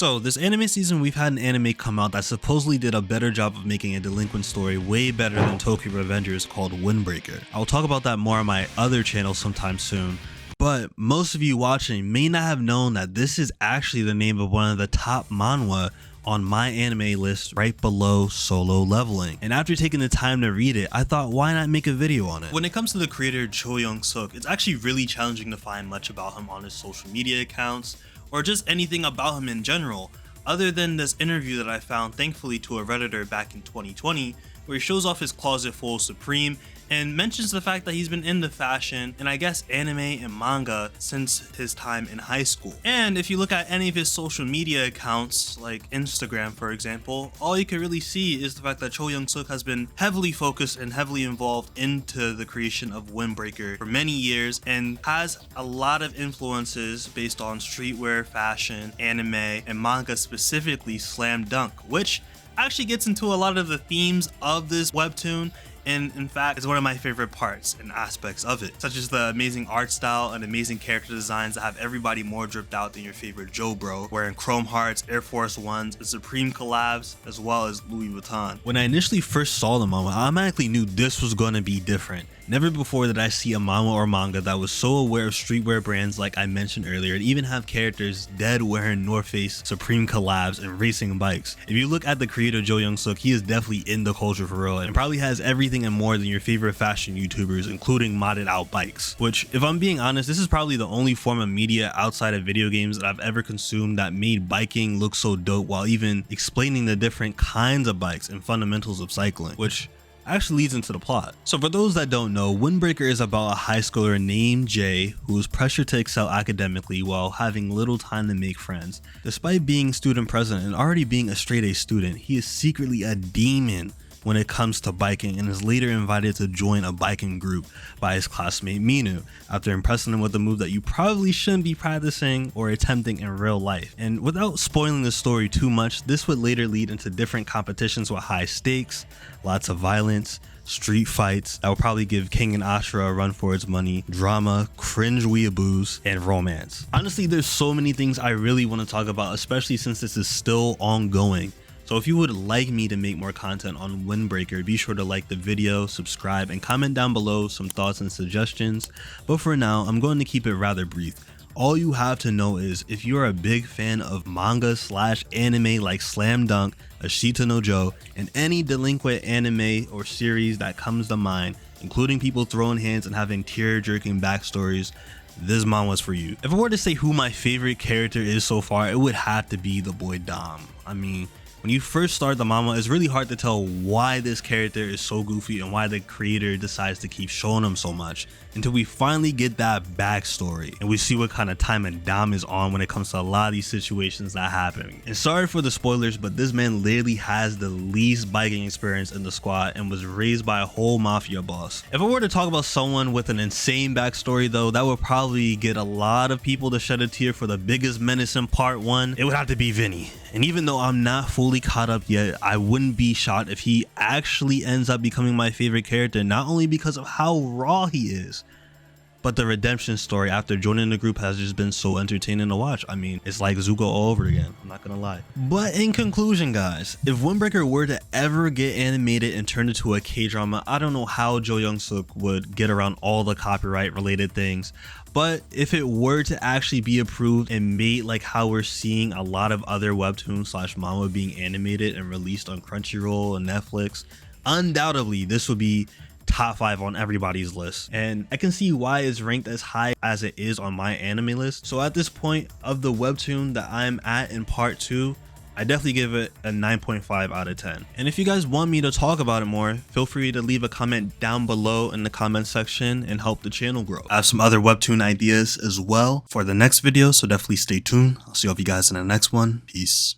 So this anime season, we've had an anime come out that supposedly did a better job of making a delinquent story way better than Tokyo Revengers, called Windbreaker. I'll talk about that more on my other channel sometime soon. But most of you watching may not have known that this is actually the name of one of the top manhwa on my anime list right below Solo Leveling. And after taking the time to read it, I thought, why not make a video on it? When it comes to the creator Cho Young-suk, it's actually really challenging to find much about him on his social media accounts, or just anything about him in general, other than this interview that I found thankfully to a Redditor back in 2020, where he shows off his closet full of Supreme and mentions the fact that he's been into fashion and I guess anime and manga since his time in high school. And if you look at any of his social media accounts, like Instagram for example, all you can really see is the fact that Cho Young-suk has been heavily focused and heavily involved into the creation of Windbreaker for many years and has a lot of influences based on streetwear, fashion, anime, and manga, specifically Slam Dunk, which actually gets into a lot of the themes of this webtoon, and in fact is one of my favorite parts and aspects of it, such as the amazing art style and amazing character designs that have everybody more dripped out than your favorite Joe Bro, wearing Chrome Hearts, Air Force Ones, and Supreme collabs, as well as Louis Vuitton. When I initially first saw the manhwa, I automatically knew this was going to be different. Never before did I see a manhwa or manga that was so aware of streetwear brands like I mentioned earlier, and even have characters dead wearing North Face, Supreme collabs, and racing bikes. If you look at the creator Cho Young-suk, he is definitely in the culture for real, and probably has everything and more than your favorite fashion YouTubers, including modded out bikes. Which, if I'm being honest, this is probably the only form of media outside of video games that I've ever consumed that made biking look so dope while even explaining the different kinds of bikes and fundamentals of cycling, which actually leads into the plot. So for those that don't know, Windbreaker is about a high schooler named Jay who is pressured to excel academically while having little time to make friends. Despite being student president and already being a straight A student, he is secretly a demon when it comes to biking, and is later invited to join a biking group by his classmate Minu after impressing him with a move that you probably shouldn't be practicing or attempting in real life. And without spoiling the story too much, this would later lead into different competitions with high stakes, lots of violence, street fights that will probably give King and Ashura a run for its money, drama, cringe weeaboos, and romance. Honestly, there's so many things I really want to talk about, especially since this is still ongoing. So if you would like me to make more content on Windbreaker, be sure to like the video, subscribe, and comment down below some thoughts and suggestions. But for now, I'm going to keep it rather brief. All you have to know is, if you're a big fan of manga / anime like Slam Dunk, Ashita no Joe, and any delinquent anime or series that comes to mind, including people throwing hands and having tear-jerking backstories, this manhwa's for you. If I were to say who my favorite character is so far, it would have to be the boy Dom. I mean, when you first start the manhwa, it's really hard to tell why this character is so goofy and why the creator decides to keep showing him so much, until we finally get that backstory and we see what kind of time and Dom is on when it comes to a lot of these situations that happen. And sorry for the spoilers, but this man literally has the least biking experience in the squad and was raised by a whole mafia boss. If I were to talk about someone with an insane backstory though, that would probably get a lot of people to shed a tear for the biggest menace in part 1. It would have to be Vinny. And even though I'm not fully caught up yet, I wouldn't be shocked if he actually ends up becoming my favorite character, not only because of how raw he is, but the redemption story after joining the group has just been so entertaining to watch. I mean, it's like Zuko all over again, I'm not gonna lie. But in conclusion guys, if Windbreaker were to ever get animated and turned into a K-drama, I don't know how Cho Young-suk would get around all the copyright related things. But if it were to actually be approved and made like how we're seeing a lot of other webtoons / manhwa being animated and released on Crunchyroll and Netflix, undoubtedly this would be top 5 on everybody's list, and I can see why it's ranked as high as it is on my anime list. So at this point of the webtoon that I'm at in part 2, I definitely give it a 9.5 out of 10. And if you guys want me to talk about it more, feel free to leave a comment down below in the comment section and help the channel grow. I have some other webtoon ideas as well for the next video, so definitely stay tuned. I'll see all of you guys in the next one. Peace.